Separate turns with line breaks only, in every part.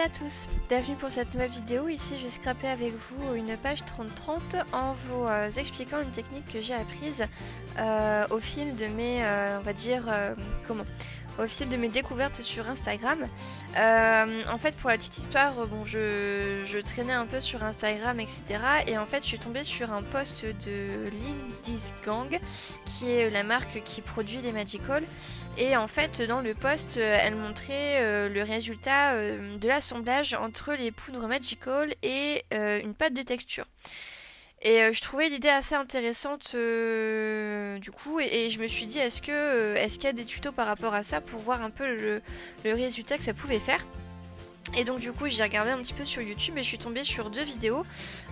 à tous, bienvenue pour cette nouvelle vidéo. Ici je vais scraper avec vous une page 30-30 en vous expliquant une technique que j'ai apprise au fil de mes, on va dire, au fil de mes découvertes sur Instagram. En fait, pour la petite histoire, bon, je traînais un peu sur Instagram, etc. Et en fait, je suis tombée sur un post de Lindy's Gang, qui est la marque qui produit les Magical. Et en fait, dans le post, elle montrait le résultat de l'assemblage entre les poudres Magical et une pâte de texture. Et je trouvais l'idée assez intéressante du coup, et je me suis dit est-ce qu'il y a des tutos par rapport à ça pour voir un peu le résultat que ça pouvait faire. Et donc du coup j'ai regardé un petit peu sur YouTube et je suis tombée sur deux vidéos,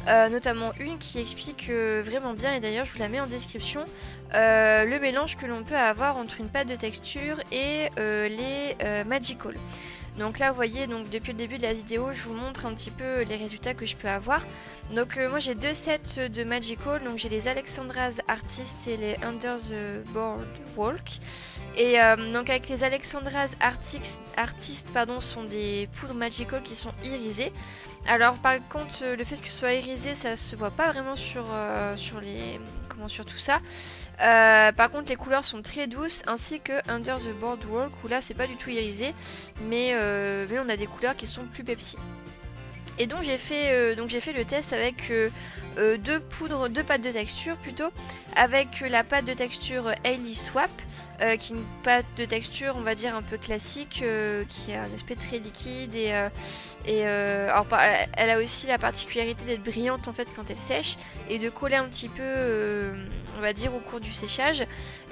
notamment une qui explique vraiment bien, et d'ailleurs je vous la mets en description, le mélange que l'on peut avoir entre une pâte de texture et les Magical. Donc là vous voyez, donc depuis le début de la vidéo je vous montre un petit peu les résultats que je peux avoir. Donc moi j'ai deux sets de Magical, donc j'ai les Alexandra's Artist et les Under the Boardwalk. Et donc avec les Alexandra's Artist sont des poudres Magical qui sont irisées. Alors par contre le fait que ce soit irisé ça se voit pas vraiment sur tout ça. Par contre les couleurs sont très douces, ainsi que Under the Boardwalk où là c'est pas du tout irisé, mais on a des couleurs qui sont plus Pepsi. Et donc j'ai fait le test avec deux pâtes de texture plutôt, avec la pâte de texture Hailey Swap, qui est une pâte de texture on va dire un peu classique, qui a un aspect très liquide alors, elle a aussi la particularité d'être brillante en fait quand elle sèche et de coller un petit peu on va dire au cours du séchage.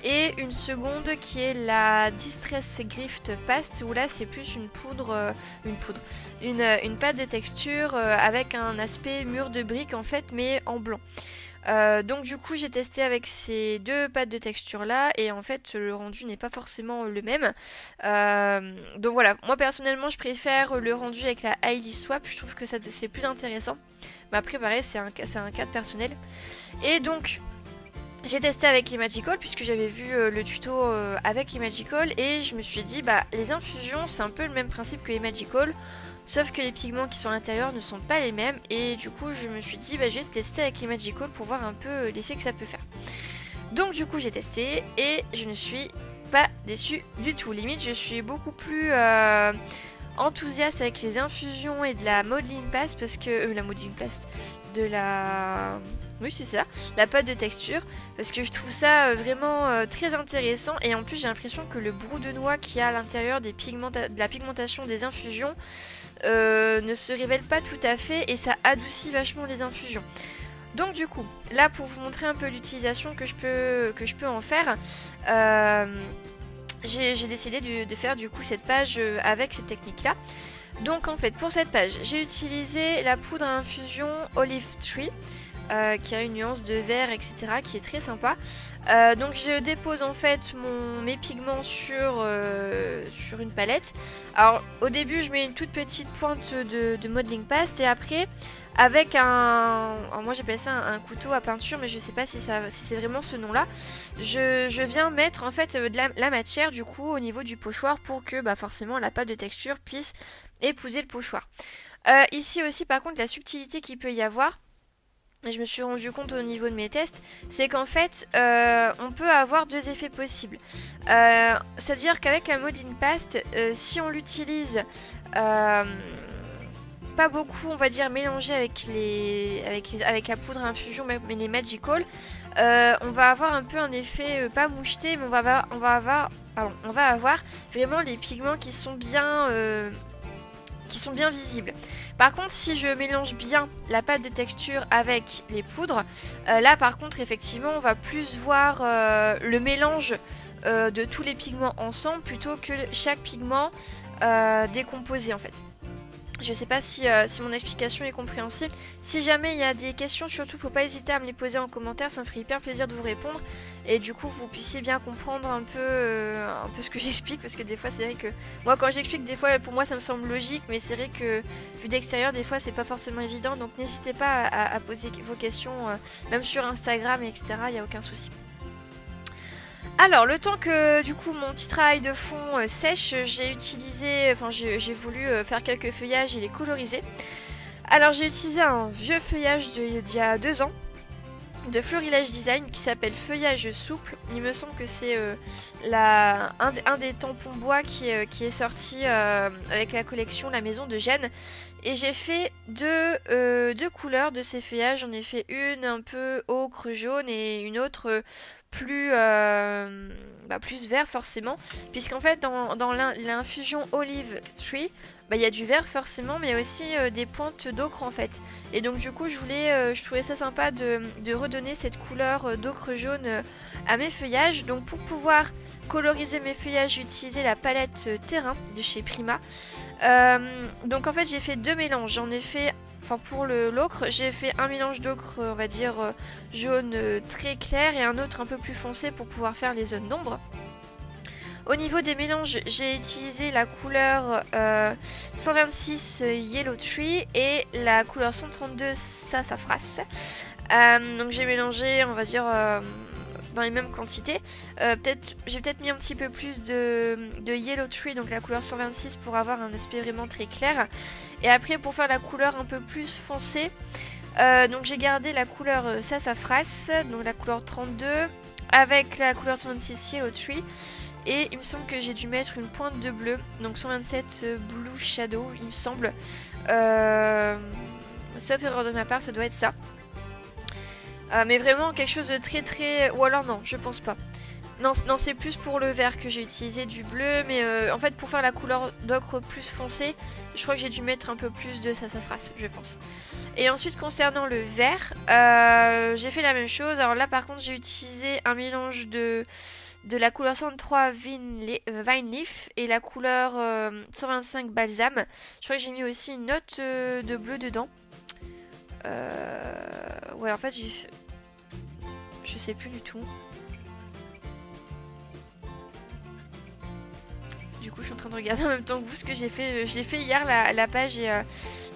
Et une seconde qui est la Distress Grift Paste, où là c'est plus une pâte de texture avec un aspect mur de briques en fait, mais en blanc. Donc du coup j'ai testé avec ces deux pâtes de texture là, et en fait le rendu n'est pas forcément le même. Donc voilà, moi personnellement je préfère le rendu avec la Hailey Swap, je trouve que c'est plus intéressant. Mais après pareil c'est un cas personnel. Et donc j'ai testé avec les Magical puisque j'avais vu le tuto avec les Magical, et je me suis dit bah les infusions c'est un peu le même principe que les Magical, sauf que les pigments qui sont à l'intérieur ne sont pas les mêmes, et du coup je me suis dit bah je vais tester avec les Magical pour voir un peu l'effet que ça peut faire. Donc du coup j'ai testé et je ne suis pas déçue du tout, limite je suis beaucoup plus enthousiaste avec les infusions et de la modeling paste, parce que oui c'est ça, la pâte de texture, parce que je trouve ça vraiment très intéressant. Et en plus j'ai l'impression que le brou de noix qui a à l'intérieur de la pigmentation des infusions ne se révèle pas tout à fait, et ça adoucit vachement les infusions. Donc du coup, là pour vous montrer un peu l'utilisation que je peux en faire, j'ai décidé de faire du coup cette page avec cette technique là. Donc en fait pour cette page j'ai utilisé la poudre à infusion Olive Tree, qui a une nuance de vert etc, qui est très sympa. Donc je dépose en fait mes pigments sur une palette. Alors au début je mets une toute petite pointe de modeling paste, et après avec moi j'appelle ça un couteau à peinture, mais je sais pas si c'est vraiment ce nom là, je viens mettre en fait de la matière du coup au niveau du pochoir pour que bah, forcément la pâte de texture puisse épouser le pochoir. Ici aussi par contre la subtilité qu'il peut y avoir, et je me suis rendu compte au niveau de mes tests, c'est qu'en fait on peut avoir deux effets possibles. C'est à dire qu'avec la modeling paste, si on l'utilise pas beaucoup on va dire mélangé avec la poudre à infusion, mais les Magical, on va avoir un peu un effet pas moucheté, mais on va avoir vraiment les pigments qui sont bien visibles. Par contre si je mélange bien la pâte de texture avec les poudres, là par contre effectivement on va plus voir le mélange de tous les pigments ensemble plutôt que chaque pigment décomposé en fait. Je sais pas si mon explication est compréhensible. Si jamais il y a des questions, surtout faut pas hésiter à me les poser en commentaire, ça me ferait hyper plaisir de vous répondre. Et du coup vous puissiez bien comprendre un peu ce que j'explique, parce que des fois c'est vrai que moi quand j'explique, des fois pour moi ça me semble logique, mais c'est vrai que vu d'extérieur des fois c'est pas forcément évident. Donc n'hésitez pas à poser vos questions même sur Instagram etc, il n'y a aucun souci. Alors, le temps que du coup mon petit travail de fond sèche, j'ai voulu faire quelques feuillages et les coloriser. Alors j'ai utilisé un vieux feuillage d'il y a 2 ans de Florilège Design qui s'appelle Feuillage Souple. Il me semble que c'est un des tampons bois qui est sorti avec la collection La Maison de Gênes. Et j'ai fait deux couleurs de ces feuillages. J'en ai fait une un peu ocre jaune et une autre plus vert forcément. Puisqu'en fait dans l'infusion Olive Tree, il y a du vert forcément, mais il y a aussi des pointes d'ocre en fait. Et donc du coup je trouvais ça sympa de redonner cette couleur d'ocre jaune à mes feuillages. Donc pour pouvoir coloriser mes feuillages, j'ai utilisé la palette terrain de chez Prima. Donc en fait j'ai fait 2 mélanges. J'en ai fait, pour l'ocre, j'ai fait un mélange d'ocre on va dire jaune très clair et un autre un peu plus foncé pour pouvoir faire les zones d'ombre. Au niveau des mélanges, j'ai utilisé la couleur 126 Yellow Tree et la couleur 132 Sassafras. Donc j'ai mélangé, on va dire, dans les mêmes quantités. J'ai peut-être mis un petit peu plus de Yellow Tree, donc la couleur 126, pour avoir un aspect vraiment très clair. Et après, pour faire la couleur un peu plus foncée, donc j'ai gardé la couleur Sassafras, donc la couleur 32, avec la couleur 126 Yellow Tree. Et il me semble que j'ai dû mettre une pointe de bleu, donc 127 Blue Shadow, il me semble. Sauf erreur de ma part, ça doit être ça. Mais vraiment quelque chose de très... Ou alors non, je pense pas. Non, c'est plus pour le vert que j'ai utilisé du bleu. Mais en fait, pour faire la couleur d'ocre plus foncée, je crois que j'ai dû mettre un peu plus de sassafras, je pense. Et ensuite, concernant le vert, j'ai fait la même chose. Alors là, par contre, j'ai utilisé un mélange de la couleur 103 Vine Leaf et la couleur 125 Balsam. Je crois que j'ai mis aussi une note de bleu dedans. Ouais, en fait, je sais plus du tout. Du coup, je suis en train de regarder en même temps que vous ce que j'ai fait. Je l'ai fait hier, la page, et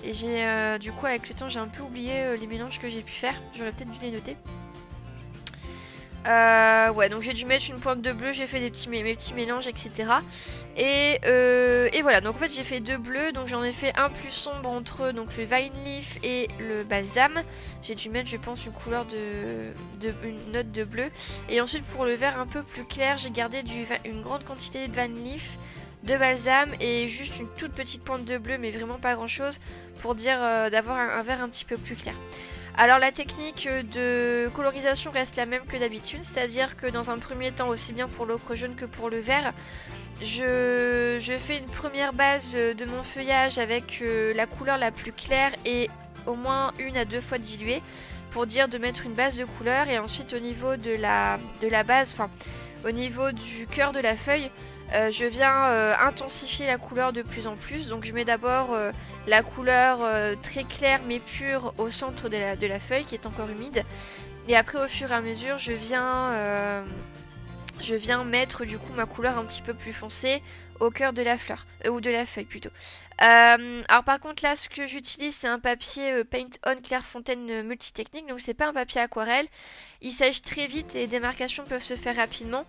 j'ai du coup, avec le temps, j'ai un peu oublié les mélanges que j'ai pu faire. J'aurais peut-être dû les noter. Ouais, donc j'ai dû mettre une pointe de bleu, j'ai fait mes petits mélanges, etc. Et voilà, donc en fait j'ai fait 2 bleus, donc j'en ai fait un plus sombre entre eux, donc le Vine Leaf et le Balsam. J'ai dû mettre, je pense, une couleur une note de bleu. Et ensuite pour le vert un peu plus clair, j'ai gardé une grande quantité de Vine Leaf, de Balsam et juste une toute petite pointe de bleu, mais vraiment pas grand chose, pour dire d'avoir un vert un petit peu plus clair. Alors la technique de colorisation reste la même que d'habitude, c'est-à-dire que dans un premier temps, aussi bien pour l'ocre jaune que pour le vert, je fais une première base de mon feuillage avec la couleur la plus claire et au moins 1 à 2 fois diluée, pour dire de mettre une base de couleur. Et ensuite au niveau de la base, au niveau du cœur de la feuille, je viens intensifier la couleur de plus en plus. Donc je mets d'abord la couleur très claire mais pure au centre de la feuille qui est encore humide. Et après au fur et à mesure je viens mettre du coup ma couleur un petit peu plus foncée au cœur de la fleur, ou de la feuille plutôt. Alors par contre là ce que j'utilise c'est un papier Paint On Clairefontaine multitechnique, donc c'est pas un papier aquarelle, il sèche très vite et les démarcations peuvent se faire rapidement.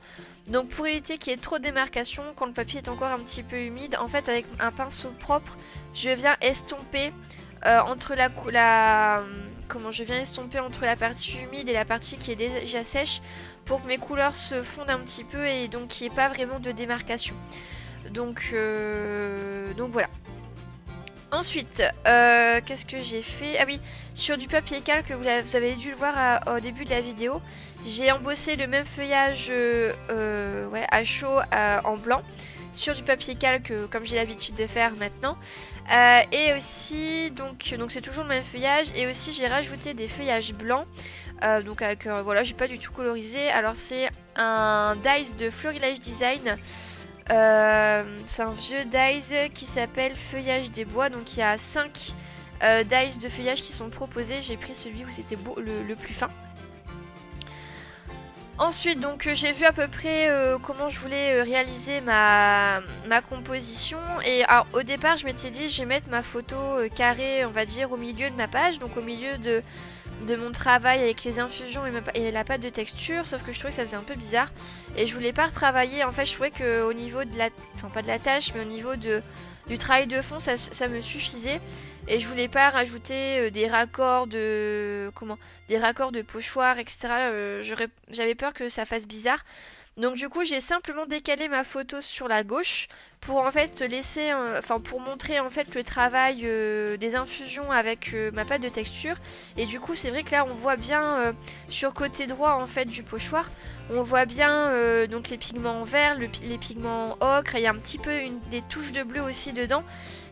Donc pour éviter qu'il y ait trop de démarcations quand le papier est encore un petit peu humide, en fait avec un pinceau propre je viens estomper entre je viens estomper entre la partie humide et la partie qui est déjà sèche, pour que mes couleurs se fondent un petit peu et donc qu'il n'y ait pas vraiment de démarcation. Donc voilà. Ensuite, qu'est-ce que j'ai fait? Ah oui, sur du papier calque, vous avez dû le voir au début de la vidéo, j'ai embossé le même feuillage à chaud en blanc sur du papier calque comme j'ai l'habitude de faire maintenant. Et aussi, donc c'est toujours le même feuillage, et aussi j'ai rajouté des feuillages blancs. Donc avec, voilà, j'ai pas du tout colorisé. Alors c'est un dies de Florilège Design. C'est un vieux dies qui s'appelle Feuillage des bois. Donc il y a 5 dies de feuillage qui sont proposés. J'ai pris celui où c'était le plus fin. Ensuite, donc j'ai vu à peu près comment je voulais réaliser ma composition. Et alors, au départ, je m'étais dit, je vais mettre ma photo carrée, on va dire, au milieu de ma page, donc au milieu mon travail avec les infusions et la pâte de texture, sauf que je trouvais que ça faisait un peu bizarre et je voulais pas retravailler. En fait, je trouvais qu'au niveau de la, enfin pas de la tâche, mais au niveau du travail de fond, ça me suffisait et je voulais pas rajouter des raccords de pochoir, etc. J'avais peur que ça fasse bizarre. Donc du coup j'ai simplement décalé ma photo sur la gauche pour en fait laisser, pour montrer en fait le travail des infusions avec ma pâte de texture. Et du coup c'est vrai que là on voit bien sur le côté droit en fait du pochoir, on voit bien donc les pigments verts, les pigments ocre, et il y a un petit peu des touches de bleu aussi dedans.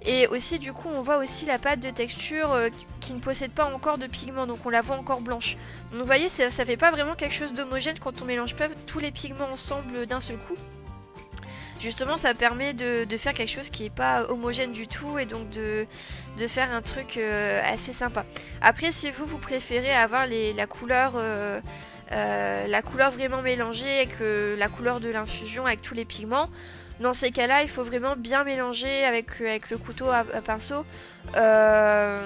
Et aussi du coup on voit aussi la pâte de texture qui ne possède pas encore de pigments, donc on la voit encore blanche. Donc vous voyez ça fait pas vraiment quelque chose d'homogène quand on mélange pas tous les pigments ensemble d'un seul coup. Justement ça permet de faire quelque chose qui est pas homogène du tout et donc de faire un truc assez sympa. Après si vous préférez avoir la couleur vraiment mélangée avec la couleur de l'infusion avec tous les pigments, dans ces cas-là, il faut vraiment bien mélanger avec le couteau à pinceau la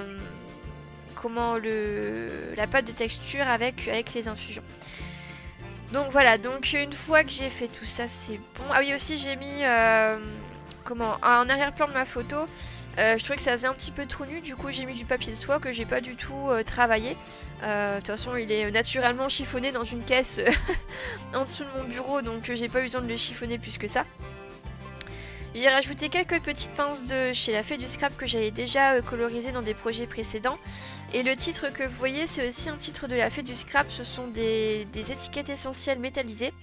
pâte de texture avec les infusions. Donc voilà, donc une fois que j'ai fait tout ça, c'est bon. Ah oui, aussi j'ai mis en arrière-plan de ma photo, je trouvais que ça faisait un petit peu trop nu, du coup j'ai mis du papier de soie que j'ai pas du tout travaillé. De toute façon, il est naturellement chiffonné dans une caisse en dessous de mon bureau, donc j'ai pas eu besoin de le chiffonner plus que ça. J'ai rajouté quelques petites pinces de chez La Fée du Scrap que j'avais déjà colorisées dans des projets précédents. Et le titre que vous voyez, c'est aussi un titre de La Fée du Scrap. Ce sont des étiquettes essentielles métallisées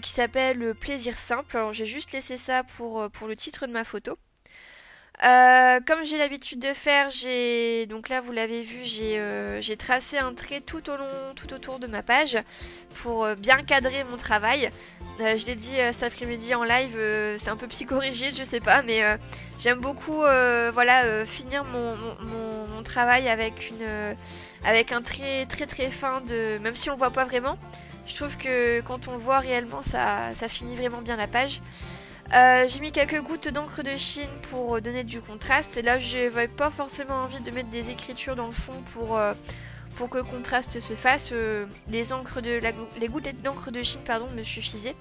qui s'appellent Plaisir Simple. Alors j'ai juste laissé ça pour le titre de ma photo. Comme j'ai l'habitude de faire, donc là vous l'avez vu, j'ai tracé un trait tout autour de ma page pour bien cadrer mon travail. Je l'ai dit cet après-midi en live, c'est un peu psychorigide, je sais pas, mais j'aime beaucoup finir mon travail avec un trait très fin, même si on le voit pas vraiment. Je trouve que quand on le voit réellement, ça finit vraiment bien la page. J'ai mis quelques gouttes d'encre de Chine pour donner du contraste. Et là, je n'avais pas forcément envie de mettre des écritures dans le fond pour que le contraste se fasse. Les gouttes d'encre de Chine me suffisaient.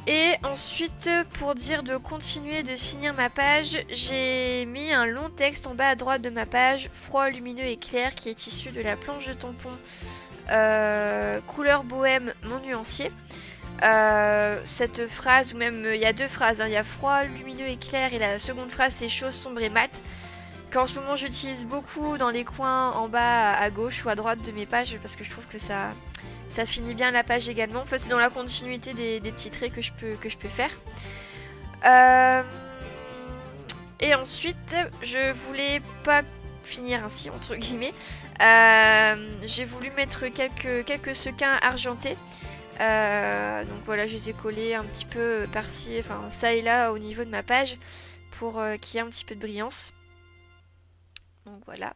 Et ensuite, pour dire de continuer de finir ma page, j'ai mis un long texte en bas à droite de ma page, froid, lumineux et clair, qui est issu de la planche de tampon couleur bohème, mon nuancier. Cette phrase, ou même il y a deux phrases, il y a froid, lumineux et clair, et la seconde phrase c'est chaud, sombre et mat, qu'en ce moment j'utilise beaucoup dans les coins en bas à gauche ou à droite de mes pages parce que je trouve que ça finit bien la page également. En fait c'est dans la continuité des petits traits que je peux faire. Et ensuite je voulais pas finir ainsi entre guillemets, j'ai voulu mettre quelques sequins argentés. Donc voilà, je les ai collés un petit peu par-ci, enfin ça et là au niveau de ma page pour qu'il y ait un petit peu de brillance. Donc voilà.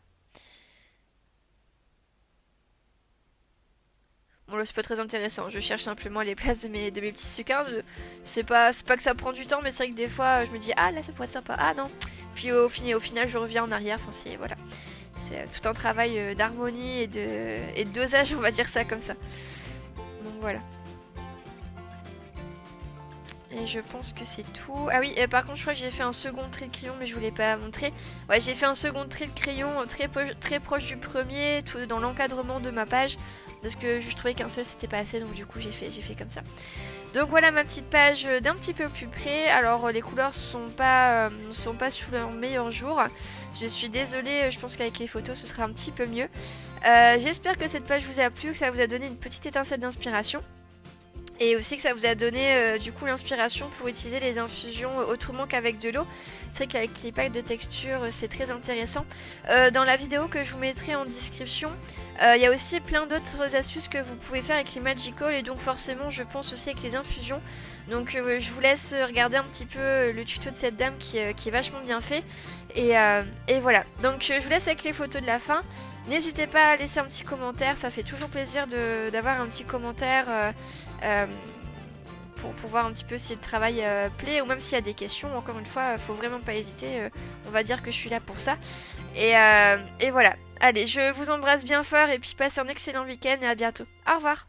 Bon là c'est pas très intéressant, je cherche simplement les places de mes petits sequins. C'est pas que ça prend du temps, mais c'est vrai que des fois je me dis ah là ça pourrait être sympa, ah non. Puis au final je reviens en arrière, enfin c'est voilà. C'est tout un travail d'harmonie et de dosage, on va dire ça comme ça. Donc voilà. Et je pense que c'est tout. Ah oui, et par contre je crois que j'ai fait un second trait de crayon, mais je voulais pas montrer. Ouais, j'ai fait un second trait de crayon très proche du premier, tout dans l'encadrement de ma page, parce que je trouvais qu'un seul c'était pas assez, donc du coup j'ai fait comme ça. Donc voilà ma petite page d'un petit peu plus près. Alors les couleurs sont pas sous leur meilleur jour. Je suis désolée, je pense qu'avec les photos ce sera un petit peu mieux. J'espère que cette page vous a plu, que ça vous a donné une petite étincelle d'inspiration. Et aussi que ça vous a donné du coup l'inspiration pour utiliser les infusions autrement qu'avec de l'eau. C'est vrai qu'avec les packs de texture c'est très intéressant. Dans la vidéo que je vous mettrai en description, il y a aussi plein d'autres astuces que vous pouvez faire avec les Magical et donc forcément je pense aussi avec les infusions. Donc je vous laisse regarder un petit peu le tuto de cette dame qui est vachement bien fait. Et voilà, donc je vous laisse avec les photos de la fin. N'hésitez pas à laisser un petit commentaire, ça fait toujours plaisir d'avoir un petit commentaire pour voir un petit peu si le travail plaît ou même s'il y a des questions. Encore une fois, faut vraiment pas hésiter, on va dire que je suis là pour ça. Et voilà, Allez, je vous embrasse bien fort et puis passez un excellent week-end et à bientôt. Au revoir.